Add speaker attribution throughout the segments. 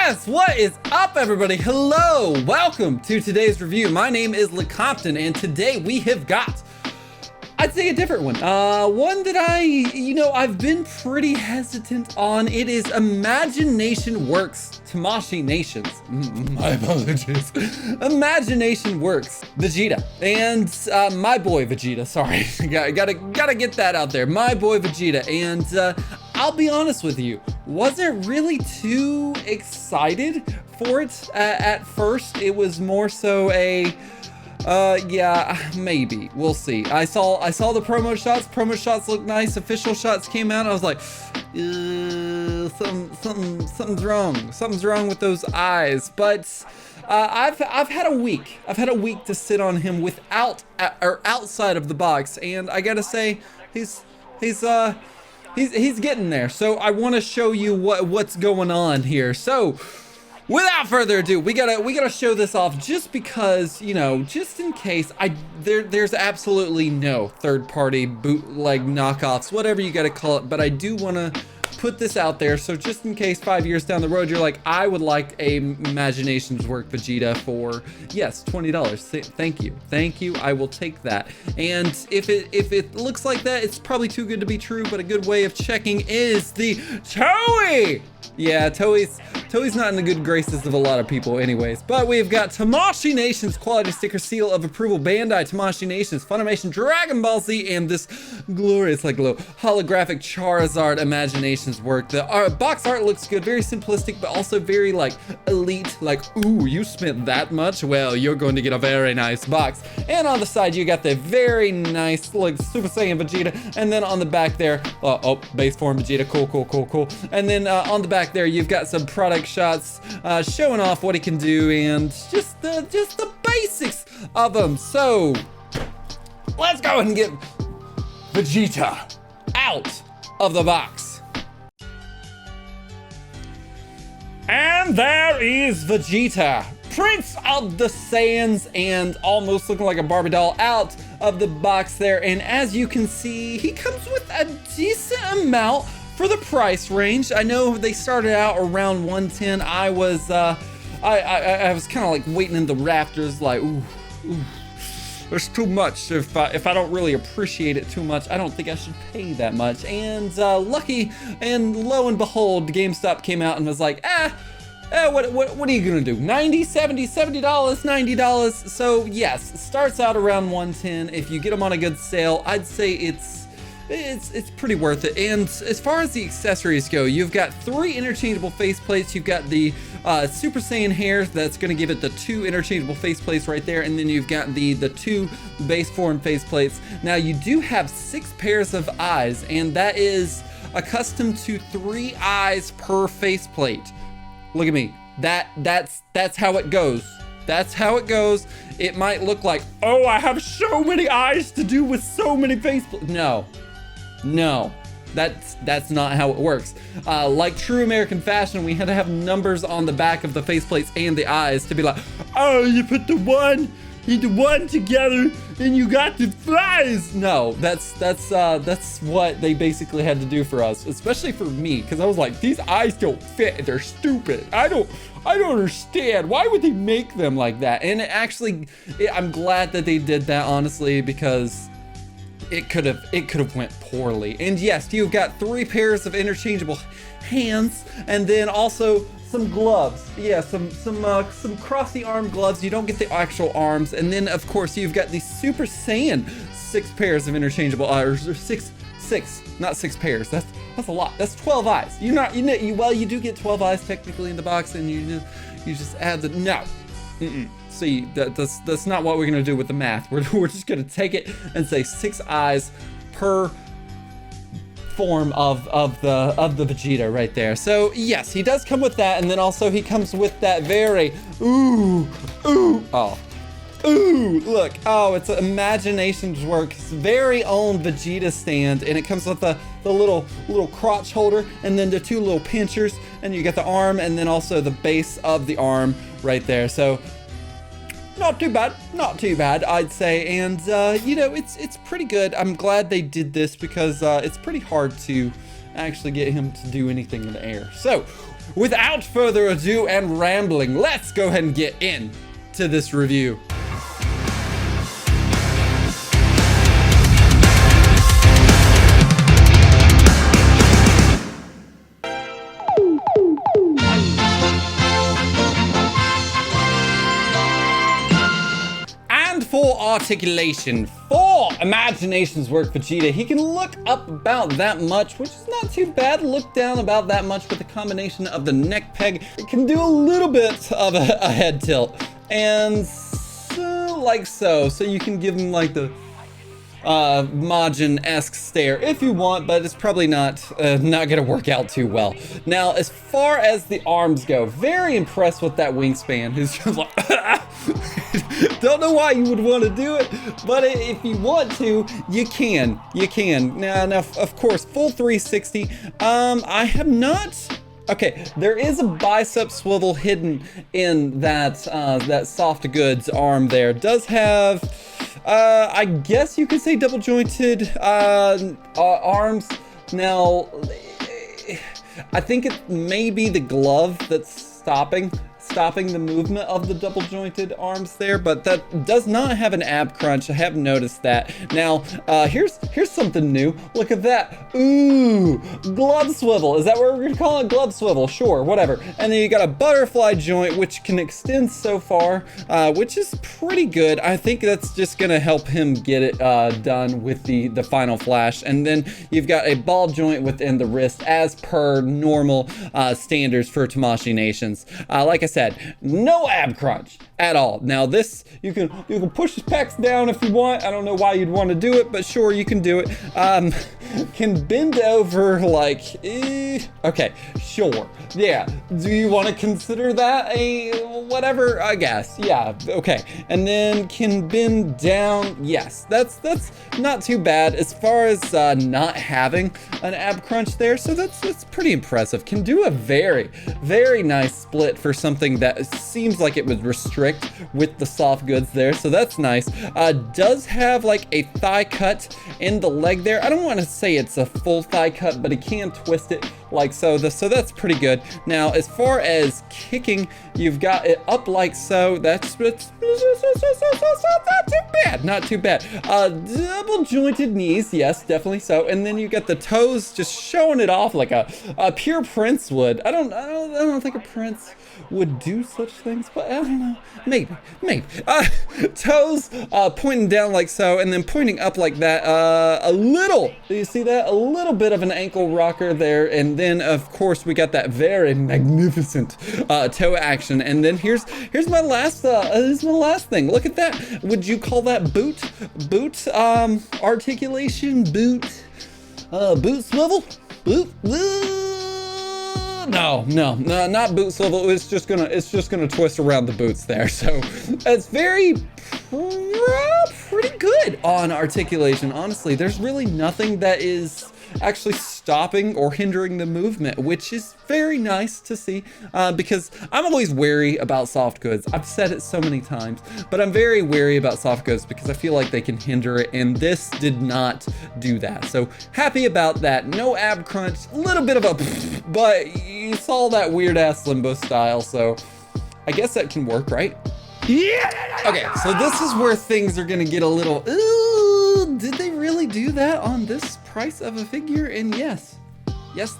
Speaker 1: Yes, what is up everybody? Hello, welcome to today's review. My name is LeCompton and today we have got, I'd say a different one. One that I've been pretty hesitant on. It is Imagination Works Tamashii Nations. My apologies. Imagination Works Vegeta. And my boy Vegeta, sorry. gotta get that out there. My boy Vegeta. And I'll be honest with you, wasn't really too excited for it at first. It was more so a yeah, maybe we'll see. I saw the promo shots. Promo shots look nice. Official shots came out. I was like, something's wrong. Something's wrong with those eyes. But I've had a week. I've had a week to sit on him without or outside of the box, and I gotta say, he's getting there. So I want to show you what's going on here. So without further ado, we gotta show this off just because, you know, just in case there's absolutely no third-party bootleg knockoffs, whatever you gotta call it, but I do want to put this out there. So just in case 5 years down the road you're like, I would like a Imaginations Work Vegeta for, yes, $20. Thank you, I will take that. And if it looks like that, it's probably too good to be true, but a good way of checking is the Toei. Yeah, Toei's not in the good graces of a lot of people anyways. But we've got Tamashii Nations Quality Sticker Seal of Approval, Bandai Tamashii Nations, Funimation, Dragon Ball Z, and this glorious, like, little holographic Charizard Imaginations Work. The box art looks good, very simplistic, but also very, like, elite. Like, ooh, you spent that much? Well, you're going to get a very nice box. And on the side, you got the very nice, like, Super Saiyan Vegeta. And then on the back there, base form Vegeta, cool. And then on the back there, you've got some product shots showing off what he can do and just the basics of him. So let's go ahead and get Vegeta out of the box. And there is Vegeta, Prince of the Saiyans, and almost looking like a Barbie doll, out of the box there. And as you can see, he comes with a decent amount for the price range. I know they started out around 110. I was I was kind of like waiting in the rafters, like, ooh, there's too much. If I don't really appreciate it too much, I don't think I should pay that much. And lucky and lo and behold, GameStop came out and was like, what are you gonna do? $90, $70, $70, $90. So yes, it starts out around 110. If you get them on a good sale, I'd say it's pretty worth it. And as far as the accessories go, you've got 3 interchangeable faceplates. You've got the Super Saiyan hair that's going to give it the 2 interchangeable faceplates right there, and then you've got the 2 base form faceplates. Now you do have 6 pairs of eyes, and that is accustomed to 3 eyes per faceplate. Look at me. That's how it goes. That's how it goes. It might look like, oh, I have so many eyes to do with so many faceplates. No, that's not how it works. Like true American fashion, we had to have numbers on the back of the faceplates and the eyes to be like, oh, you put the one together and you got the eyes. No, that's what they basically had to do for us, especially for me, because I was like, these eyes don't fit. They're stupid. I don't understand. Why would they make them like that? And I'm glad that they did that, honestly, because it could have went poorly. And yes, you've got 3 pairs of interchangeable hands, and then also some gloves. Yeah, some crossy arm gloves. You don't get the actual arms. And then of course you've got the Super Saiyan 6 pairs of interchangeable or six, not 6 pairs. That's a lot. That's 12 eyes. Well, you do get 12 eyes technically in the box, and you just add the no. See, that's not what we're gonna do with the math. We're just gonna take it and say 6 eyes per form of the Vegeta right there. So yes, he does come with that, and then also he comes with that very look, it's Imaginations Works very own Vegeta stand, and it comes with the little crotch holder, and then the 2 little pinchers, and you get the arm, and then also the base of the arm right there. So not too bad, I'd say. And it's pretty good. I'm glad they did this because it's pretty hard to actually get him to do anything in the air. So without further ado and rambling, let's go ahead and get into this review. For articulation, for Imaginations Work Vegeta, he can look up about that much, which is not too bad. Look down about that much with a combination of the neck peg. It can do a little bit of a head tilt, and like so you can give him like the Majin-esque stare if you want, but it's probably not gonna work out too well. Now, as far as the arms go, very impressed with that wingspan. He's just like, don't know why you would want to do it, but if you want to, you can. Now, of course, full 360. I have not. Okay, there is a bicep swivel hidden in that that soft goods arm there. Does have, I guess you could say double jointed arms. Now, I think it may be the glove that's stopping the movement of the double jointed arms there, but that does not have an ab crunch. I have noticed that. Now, here's something new. Look at that. Ooh, glove swivel. Is that what we're gonna call it? Glove swivel, sure, whatever. And then you got a butterfly joint, which can extend so far, which is pretty good. I think that's just gonna help him get it done with the final flash. And then you've got a ball joint within the wrist as per normal standards for Tamashii Nations. Like I said, no ab crunch at all. Now this, you can push his pecs down if you want. I don't know why you'd want to do it, but sure, you can do it. Can bend over like, okay, sure. Yeah, do you want to consider that a whatever? I guess, yeah, okay. And then can bend down, yes, that's not too bad as far as not having an ab crunch there, so that's pretty impressive. Can do a very, very nice split for something that seems like it would restrict with the soft goods there, so that's nice. Does have like a thigh cut in the leg there. I don't want to say it's a full thigh cut, but he can twist it like so. So that's pretty good. Now, as far as kicking, you've got it up like so. That's not too bad. Not too bad. Double jointed knees, yes, definitely so. And then you got the toes just showing it off like a pure prince would. I don't think a prince would do such things, but I don't know. Maybe. Toes pointing down like so, and then pointing up like that. A little. Do you see that? A little bit of an ankle rocker there, and then of course we got that very magnificent toe action. And then here's my last thing. Look at that. Would you call that boot articulation? Boot swivel? Boot. No, not boot swivel. It's just gonna twist around the boots there. So it's pretty good on articulation. Honestly, there's really nothing that is actually stopping or hindering the movement, which is very nice to see, because I'm always wary about soft goods. I've said it so many times, but I'm very wary about soft goods because I feel like they can hinder it, and this did not do that. So happy about that. No ab crunch, a little bit of a, but you saw that weird ass limbo style, so I guess that can work, right? Yeah. Okay, so this is where things are gonna get a little, ooh, did they really do that on this price of a figure? And yes,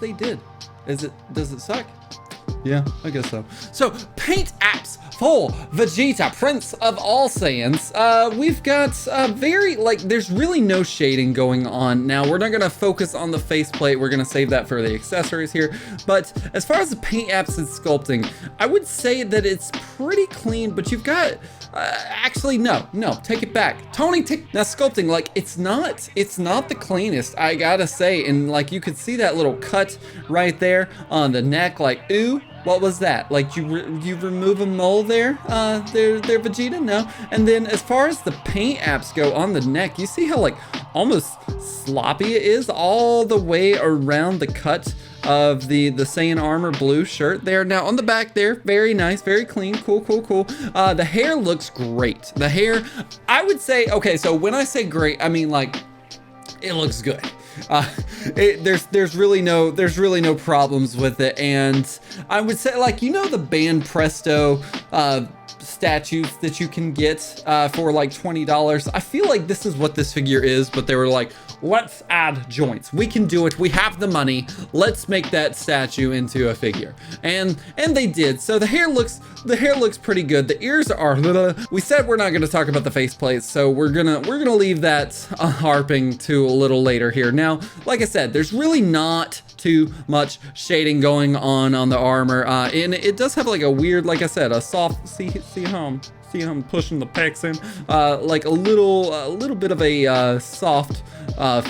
Speaker 1: they did. Does it suck? Yeah, I guess so. So, paint apps for Vegeta, Prince of All Saiyans. We've got there's really no shading going on. Now, we're not gonna focus on the faceplate. We're gonna save that for the accessories here. But as far as the paint apps and sculpting, I would say that it's pretty clean, but you've got, actually, no, take it back. Tony, now sculpting, like, it's not the cleanest, I gotta say. And like, you could see that little cut right there on the neck, like, ooh, what was that? Like, you remove a mole there, there Vegeta? No. And then as far as the paint apps go on the neck, you see how like almost sloppy it is all the way around the cut of the Saiyan armor blue shirt there. Now on the back there, very nice, very clean, cool. The hair looks great. The hair, I would say, okay, so when I say great, I mean like, it looks good. There's really no problems with it. And I would say, like, you know, the band Presto statues that you can get for like $20. I feel like this is what this figure is, but they were like, let's add joints. We can do it. We have the money. Let's make that statue into a figure. And they did. So the hair looks pretty good. The ears are, we said we're not going to talk about the faceplates, so we're gonna leave that harping to a little later here. Now, like I said, there's really not too much shading going on the armor, and it does have like a weird, like I said, a soft, see how I'm pushing the pecs in, like a little bit of a soft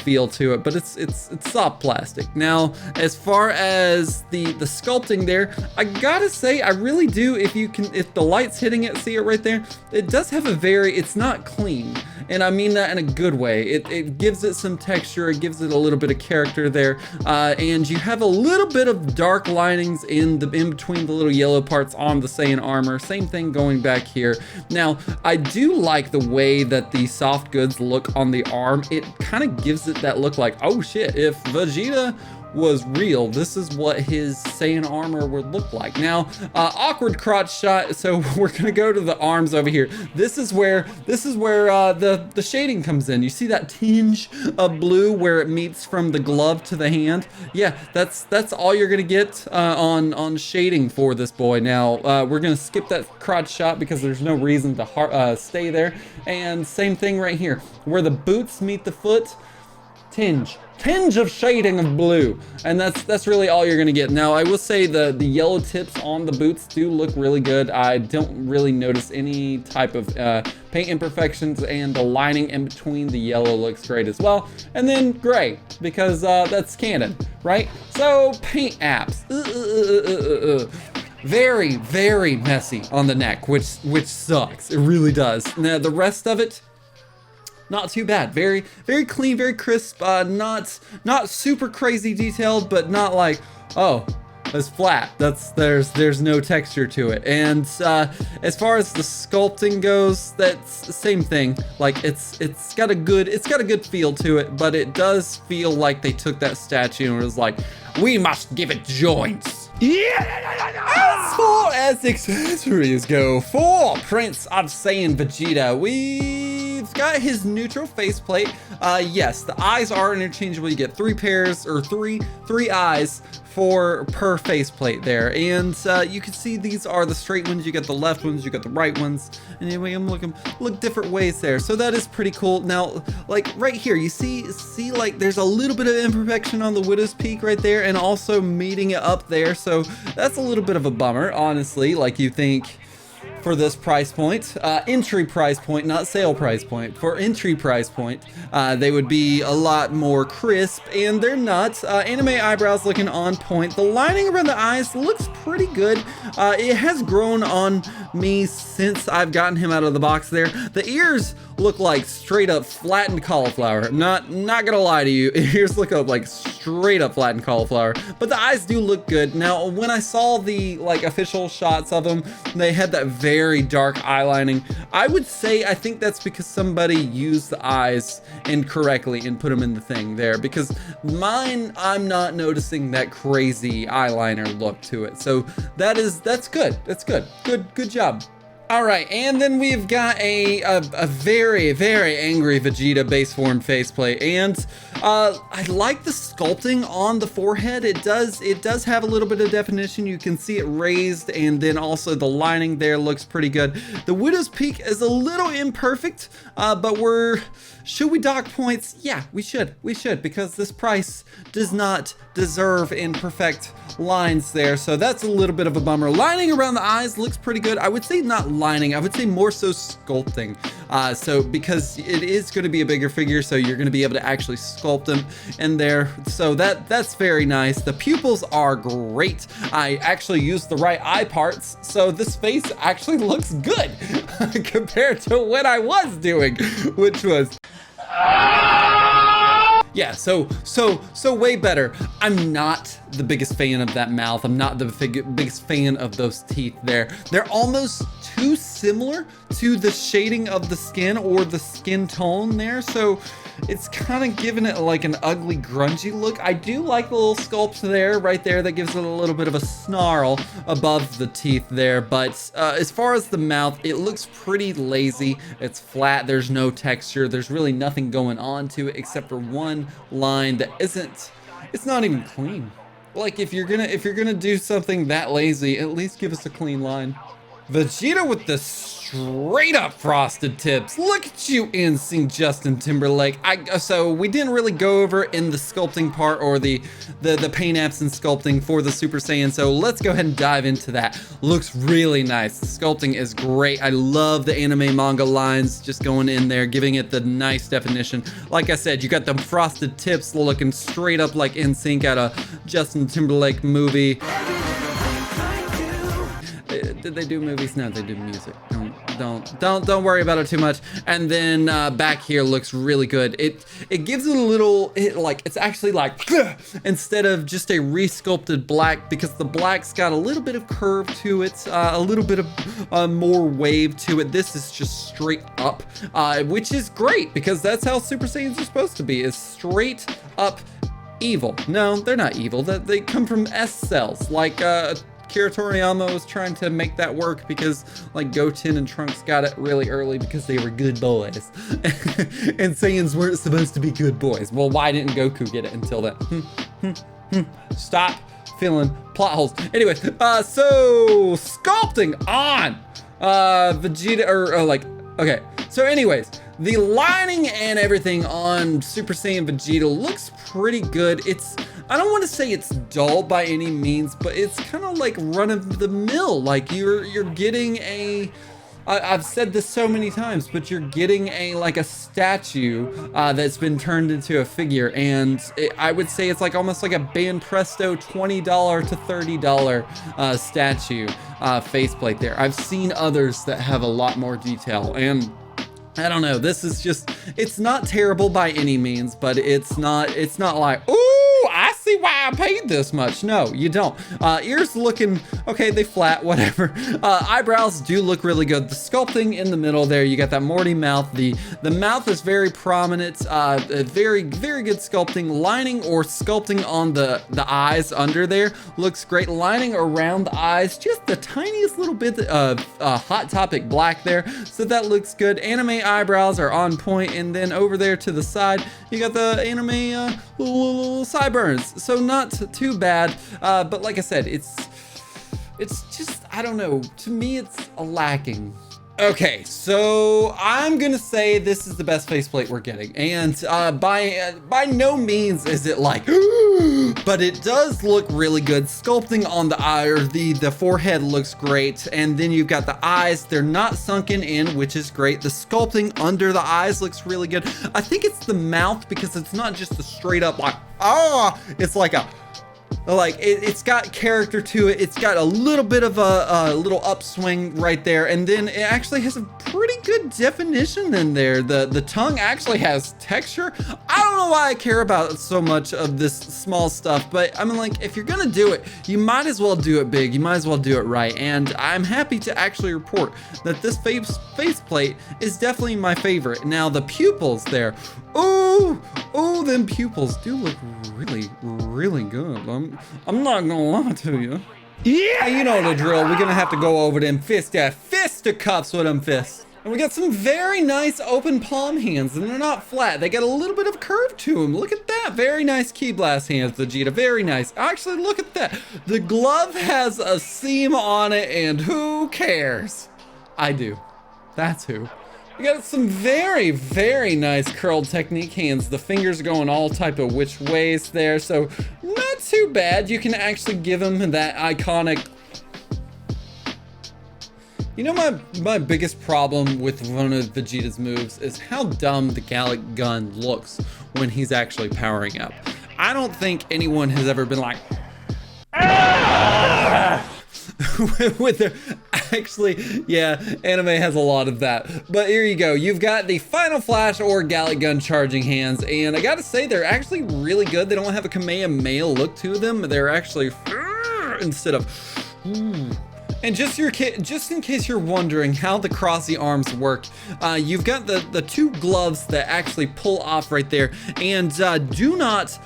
Speaker 1: feel to it, but it's soft plastic. Now, as far as the sculpting there, I gotta say, I really do, if the light's hitting it, see it right there, it does have it's not clean. And I mean that in a good way. It gives it some texture, it gives it a little bit of character there, and you have a little bit of dark linings in between the little yellow parts on the Saiyan armor. Same thing going back here. Now, I do like the way that the soft goods look on the arm. It kind of gives it that look like, oh shit, if Vegeta was real, this is what his Saiyan armor would look like. Now, awkward crotch shot, so we're gonna go to the arms over here. This is where the shading comes in. You see that tinge of blue where it meets from the glove to the hand? Yeah, that's all you're gonna get on shading for this boy. Now, we're gonna skip that crotch shot because there's no reason to stay there. And same thing right here, where the boots meet the foot, tinge of shading of blue, and that's really all you're gonna get. Now, I will say the yellow tips on the boots do look really good. I don't really notice any type of paint imperfections, and the lining in between the yellow looks great as well. And then gray, because that's canon, right? So paint apps, very, very messy on the neck, which sucks. It really does. Now, the rest of it, not too bad. Very, very clean, very crisp. Not super crazy detailed, but not like, oh, it's flat. There's no texture to it. And as far as the sculpting goes, that's the same thing. Like it's got a good feel to it, but it does feel like they took that statue and was like, we must give it joints. Yeah. As far as accessories go, for Prince of Saiyan Vegeta, we've got his neutral faceplate. Yes, the eyes are interchangeable. You get three pairs, or three eyes per faceplate there, and you can see these are the straight ones. You got the left ones, you got the right ones, and anyway, I'm look different ways there. So that is pretty cool. Now, like right here, you see like there's a little bit of imperfection on the Widow's Peak right there, and also meeting it up there. So that's a little bit of a bummer, honestly. Like, you think, for this price point, entry price point, not sale price point, for entry price point, they would be a lot more crisp, and they're not. Anime eyebrows looking on point. The lining around the eyes looks pretty good. It has grown on me since I've gotten him out of the box there. The ears look like straight up flattened cauliflower. Not gonna lie to you, ears look up like straight up flattened cauliflower, but the eyes do look good. Now, when I saw the like official shots of them, they had that very dark eye lining. I think that's because somebody used the eyes incorrectly and put them in the thing there, because mine, I'm not noticing that crazy eyeliner look to it. So that's good. That's good job. All right, and then we've got a very, very angry Vegeta base form faceplate, and I like the sculpting on the forehead. It does have a little bit of definition. You can see it raised, and then also the lining there looks pretty good. The Widow's Peak is a little imperfect, but should we dock points? Yeah, we should, because this price does not deserve imperfect lines there. So that's a little bit of a bummer. Lining around the eyes looks pretty good. I would say not lining, I would say more so sculpting. So because it is going to be a bigger figure, so you're going to be able to actually sculpt them in there. So that's very nice. The pupils are great. I actually used the right eye parts, so this face actually looks good compared to what I was doing, which was yeah, so way better. I'm not the biggest fan of that mouth. I'm not the biggest fan of those teeth there. They're almost too similar to the shading of the skin or the skin tone there, so it's kind of giving it like an ugly, grungy look. I do like the little sculpt there, right there, that gives it a little bit of a snarl above the teeth there, but as far as the mouth, it looks pretty lazy. It's flat, there's no texture, there's really nothing going on to it except for one line that isn't, it's not even clean. Like, if you're gonna do something that lazy, at least give us a clean line. Vegeta with the straight up frosted tips. Look at you, NSYNC Justin Timberlake. So we didn't really go over in the sculpting part or the paint apps and sculpting for the Super Saiyan, so let's go ahead and dive into that. Looks really nice. The sculpting is great. I love the anime manga lines just going in there, giving it the nice definition. Like I said, you got them frosted tips looking straight up like NSYNC at a Justin Timberlake movie. Did they do movies? No, they do music. Don't worry about it too much. And then back here looks really good. It gives it a little, it's actually like instead of just a resculpted black, because the black's got a little bit of curve to it, a little bit of more wave to it. This is just straight up, which is great because that's how Super Saiyans are supposed to be, is straight up evil. No, they're not evil. They come from S cells, like Kira Toriyama was trying to make that work because like Goten and Trunks got it really early because they were good boys. And Saiyans weren't supposed to be good boys. Well, why didn't Goku get it until then? Stop filling plot holes. Anyway, so sculpting on Vegeta, okay. So anyways, the lining and everything on Super Saiyan Vegeta looks pretty good. I don't want to say it's dull by any means, but it's kind of like run of the mill. Like you're getting I've said this so many times, but you're getting a statue that's been turned into a figure, and I would say it's like almost like a Banpresto $20 to $30 statue faceplate there. I've seen others that have a lot more detail, and I don't know, this is just, it's not terrible by any means, but it's not like, ooh, I see why I paid this much. No, you don't. Ears looking, okay, they flat, whatever. Eyebrows do look really good. The sculpting in the middle there, you got that Morty mouth. The mouth is very prominent, very, very good sculpting. Lining or sculpting on the eyes under there looks great. Lining around the eyes, just the tiniest little bit of Hot Topic black there, so that looks good. Anime eyebrows are on point, and then over there to the side, you got the anime little sideburns, so not too bad, but like I said, it's just, I don't know, to me it's a lacking. Okay, so I'm gonna say this is the best faceplate we're getting, and by no means is it like, but it does look really good. Sculpting on the eye, or the forehead looks great, and then you've got the eyes, they're not sunken in, which is great. The sculpting under the eyes looks really good. I think it's the mouth, because it's not just a straight up like, it's like a, it's got character to it. It's got a little bit of a little upswing right there, and then it actually has a pretty good definition in there. The tongue actually has texture. I don't know why I care about so much of this small stuff, but I mean, like, if you're gonna do it, you might as well do it big. You might as well do it right, and I'm happy to actually report that this faceplate is definitely my favorite. Now, the pupils there, oh, them pupils do look really, really good. I'm not gonna lie to you. Yeah, you know the drill. We're gonna have to go over them fisticuffs with them fists. And we got some very nice open palm hands, and they're not flat. They got a little bit of curve to them. Look at that. Very nice Ki Blast hands, Vegeta. Very nice. Actually, look at that. The glove has a seam on it, and who cares? I do. That's who. We got some very, very nice curled technique hands. The fingers going all type of which ways there, so not too bad. You can actually give them that iconic. You know, my biggest problem with one of Vegeta's moves is how dumb the Gallic gun looks when he's actually powering up. I don't think anyone has ever been like, ah! with their, actually, yeah, anime has a lot of that. But here you go. You've got the Final Flash or Gallic Gun charging hands, and I gotta say, they're actually really good. They don't have a Kamehameha look to them. They're actually instead of and just in case you're wondering how the crossy arms work, you've got the two gloves that actually pull off right there, and do not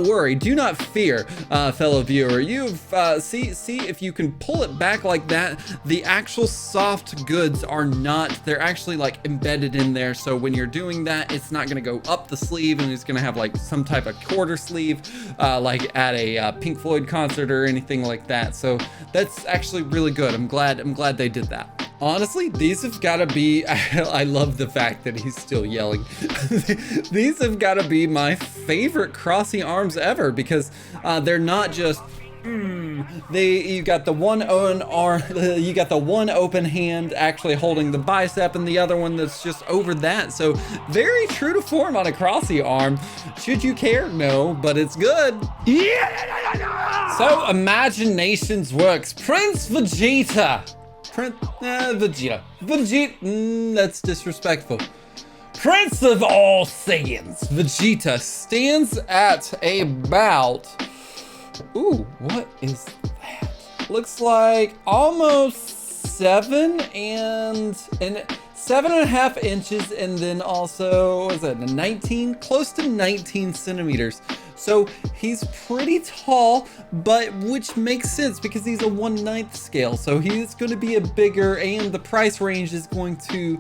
Speaker 1: worry, do not fear, fellow viewer. You've see if you can pull it back like that. The actual soft goods are not, they're actually like embedded in there, so when you're doing that, it's not gonna go up the sleeve and it's gonna have like some type of quarter sleeve, like at a Pink Floyd concert or anything like that. So that's actually really good. I'm glad they did that. Honestly, these have got to be, I love the fact that he's still yelling. These have got to be my favorite crossy arms ever, because they're not just you got the one arm, you got the one open hand actually holding the bicep and the other one that's just over that. So very true to form on a crossy arm. Should you care? No, but it's good. Yeah. So Imaginations Works, Prince Vegeta. Vegeta, that's disrespectful. Prince of all Saiyans, Vegeta stands at about, ooh, what is that? Looks like almost 7.5 inches, and then also, what is that, 19, close to 19 centimeters. So he's pretty tall, but which makes sense because he's a 1/9 scale. So he's going to be a bigger, and the price range is going to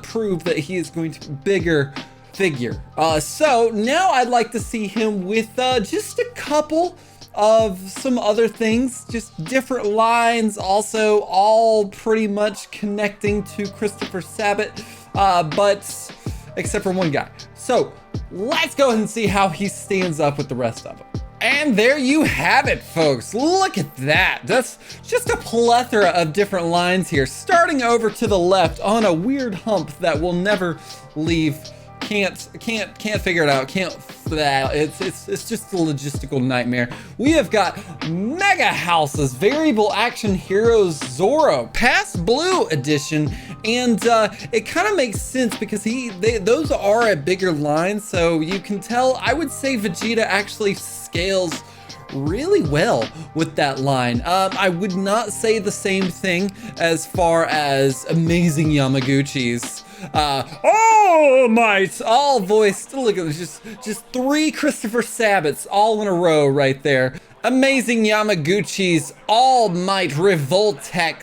Speaker 1: prove that he is going to be bigger figure. So now I'd like to see him with just a couple of some other things, just different lines, also all pretty much connecting to Christopher Sabat, but except for one guy. So let's go ahead and see how he stands up with the rest of them. And there you have it, folks. Look at that. That's just a plethora of different lines here, starting over to the left on a weird hump that will never leave. Can't figure it out. It's just a logistical nightmare. We have got Mega House's Variable Action Heroes Zoro Past Blue Edition, and it kind of makes sense because those are a bigger line, so you can tell. I would say Vegeta actually scales really well with that line. I would not say the same thing as far as Amazing Yamaguchi's. All Might, all voiced. Look at this, just 3 Christopher Sabats all in a row right there. Amazing Yamaguchi's All Might Revoltech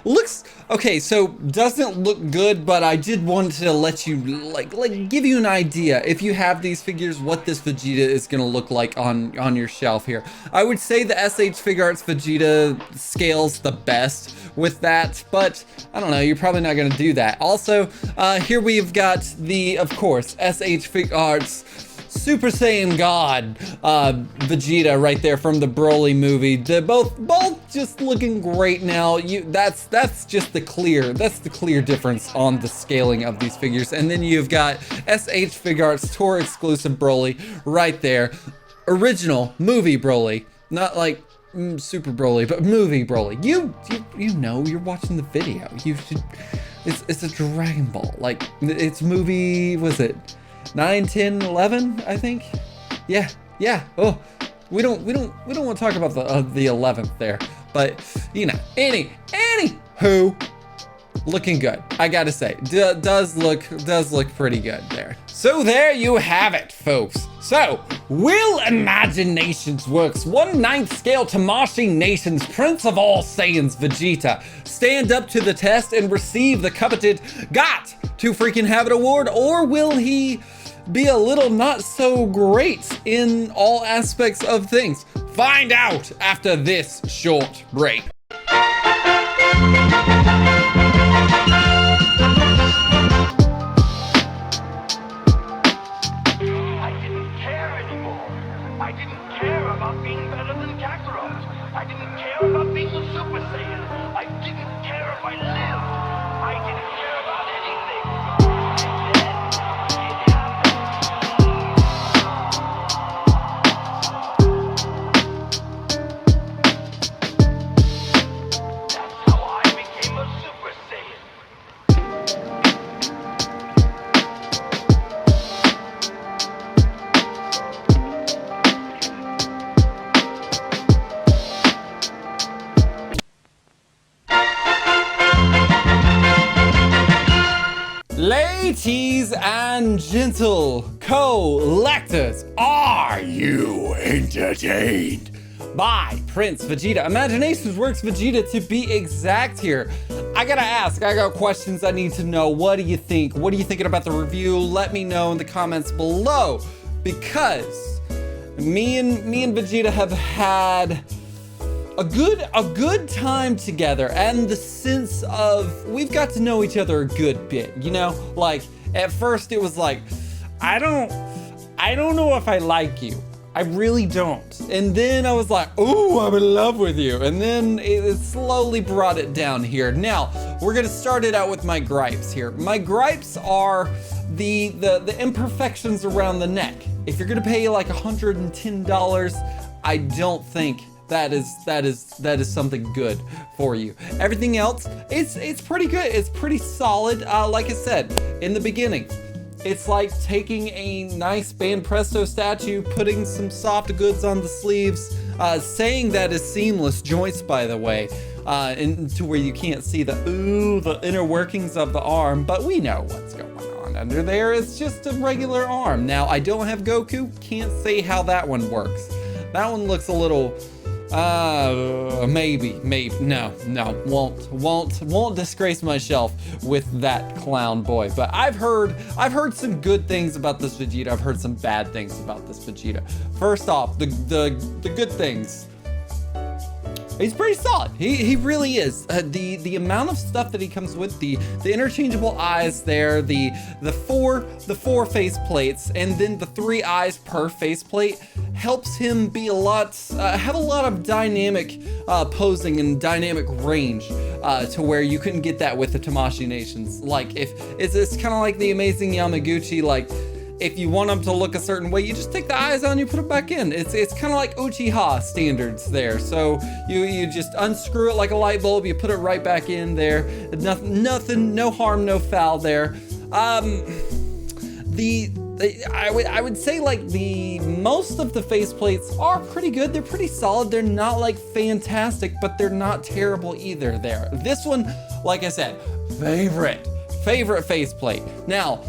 Speaker 1: looks okay, so doesn't look good, but I did want to let you like give you an idea, if you have these figures, what this Vegeta is gonna look like on your shelf here. I would say the SH Figuarts Vegeta scales the best with that, but I don't know, you're probably not gonna do that. Also, here we've got the, of course, SH Figuarts Super Saiyan God Vegeta right there from the Broly movie. They're both just looking great now. That's just the clear difference on the scaling of these figures. And then you've got SH Figuarts Tour exclusive Broly right there. Original movie Broly, not like Super Broly, but movie Broly. You know, you're watching the video. You should. It's a Dragon Ball. Like, it's movie. Was it 9, 10, 11? I think. Yeah. Oh, we don't want to talk about the 11th there, but you know, anywho, looking good. I gotta say, does look pretty good there. So there you have it, folks. So, will Imaginations Works 1/9 scale Tamashii Nations Prince of all Saiyans Vegeta stand up to the test and receive the coveted Got to Freaking Have It award, or will he be a little not so great in all aspects of things? Find out after this short break.
Speaker 2: I didn't care about being a Super Saiyan. I didn't care if I lived. I didn't care about anything. It happened.
Speaker 1: Ladies and gentle collectors, are you entertained by Prince Vegeta? Imagination Works Vegeta to be exact here. I gotta ask, I got questions I need to know. What do you think? What are you thinking about the review? Let me know in the comments below, because me and Vegeta have had a good time together, and the sense of we've got to know each other a good bit, you know? Like at first it was like, I don't know if I like you. I really don't. And then I was like, oh, I'm in love with you. And then it slowly brought it down here. Now, we're gonna start it out with my gripes here. My gripes are the imperfections around the neck. If you're gonna pay like $110, I don't think that is something good for you. Everything else, it's pretty good. It's pretty solid. Like I said in the beginning, it's like taking a nice Ban Presto statue, putting some soft goods on the sleeves, saying that is seamless joints, by the way, to where you can't see the inner workings of the arm, but we know what's going on under there. It's just a regular arm. Now, I don't have Goku, can't say how that one works. That one looks a little, maybe, no, won't disgrace my shelf with that clown boy. But I've heard some good things about this Vegeta. I've heard some bad things about this Vegeta. First off, the good things. He's pretty solid. He really is. The amount of stuff that he comes with, the interchangeable eyes there, the four face plates, and then the 3 eyes per face plate helps him be have a lot of dynamic posing and dynamic range to where you couldn't get that with the Tamashii Nations. Like if it's kind of like the Amazing Yamaguchi, like if you want them to look a certain way, you just take the eyes on, you put it back in. It's kind of like Uchiha standards there. So you just unscrew it like a light bulb, you put it right back in there. Nothing, no harm, no foul there. I would say like the most of the faceplates are pretty good. They're pretty solid. They're not like fantastic, but they're not terrible either there. This one, like I said, favorite faceplate. Now,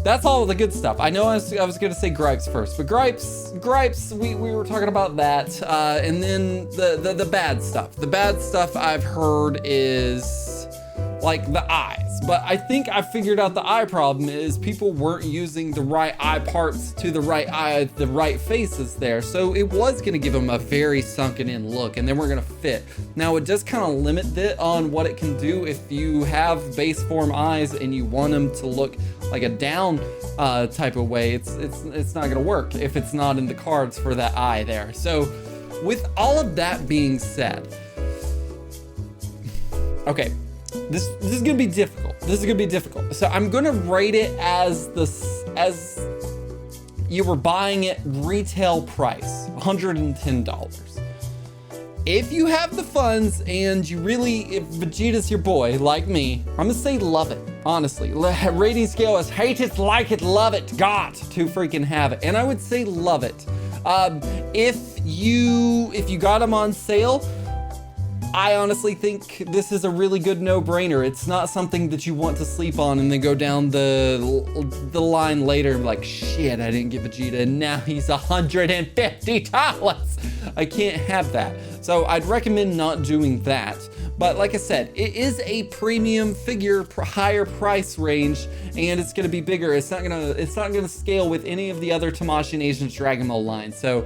Speaker 1: that's all the good stuff. I know I was gonna say gripes first, but gripes, we were talking about that. And then the bad stuff. The bad stuff I've heard is like the eyes. But I think I figured out the eye problem is people weren't using the right eye parts to the right eye, the right faces there. So it was gonna give them a very sunken in look, and they weren't gonna fit. Now it does kind of limit it on what it can do if you have base form eyes and you want them to look like a down type of way. It's not gonna work if it's not in the cards for that eye there. So with all of that being said, okay, this is gonna be difficult. This is gonna be difficult. So I'm gonna rate it as you were buying it retail price, $110. If you have the funds and you really, if Vegeta's your boy, like me, I'm gonna say love it, honestly. Rating scale is hate it, like it, love it, got to freaking have it. And I would say love it. If you got them on sale, I honestly think this is a really good no-brainer. It's not something that you want to sleep on and then go down the line later and be like, shit, I didn't get Vegeta and now he's $150. I can't have that. So I'd recommend not doing that. But like I said, it is a premium figure, higher price range, and it's gonna be bigger. It's not gonna scale with any of the other Tamashii Nations Dragon Ball lines. So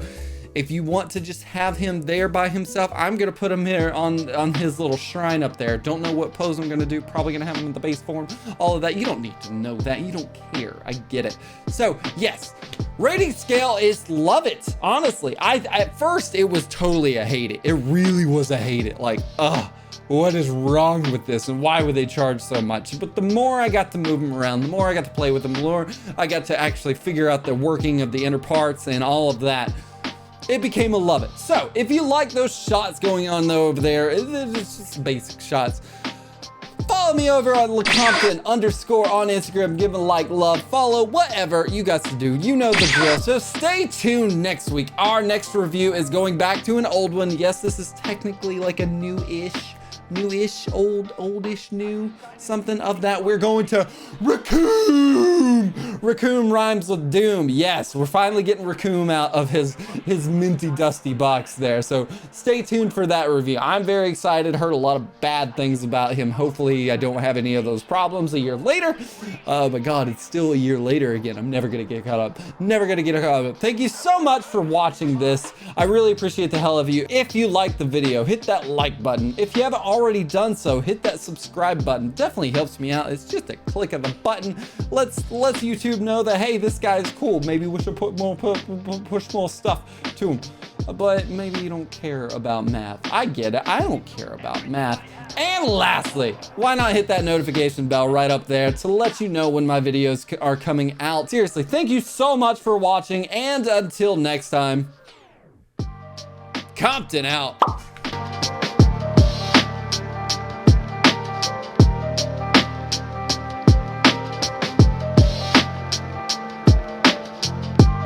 Speaker 1: if you want to just have him there by himself, I'm gonna put him here on his little shrine up there. Don't know what pose I'm gonna do. Probably gonna have him in the base form. All of that. You don't need to know that. You don't care. I get it. So yes, rating scale is love it. Honestly, at first it was totally a hate it. It really was a hate it. Like, what is wrong with this and why would they charge so much? But the more I got to move them around, the more I got to play with them, the more I got to actually figure out the working of the inner parts and all of that, it became a love it. So if you like those shots going on over there, it's just basic shots. Follow me over on LeCompton _ on Instagram. Give a like, love, follow, whatever you got to do. You know the drill. So stay tuned next week. Our next review is going back to an old one. Yes, this is technically like a new-ish newish, oldish, new, something of that. We're going to Raccoon. Raccoon rhymes with doom. Yes, we're finally getting Raccoon out of his minty dusty box there. So stay tuned for that review. I'm very excited. Heard a lot of bad things about him. Hopefully I don't have any of those problems a year later. But God, it's still a year later again. I'm never gonna get caught up. Never gonna get caught up. Thank you so much for watching this. I really appreciate the hell of you. If you liked the video, hit that like button. If you haven't already done so, hit that subscribe button. Definitely helps me out. It's just a click of the button. Let's YouTube know that, hey, this guy's cool. Maybe we should push more stuff to him. But maybe you don't care about math. I get it. I don't care about math. And lastly, why not hit that notification bell right up there to let you know when my videos are coming out. Seriously, thank you so much for watching, and until next time, Compton out.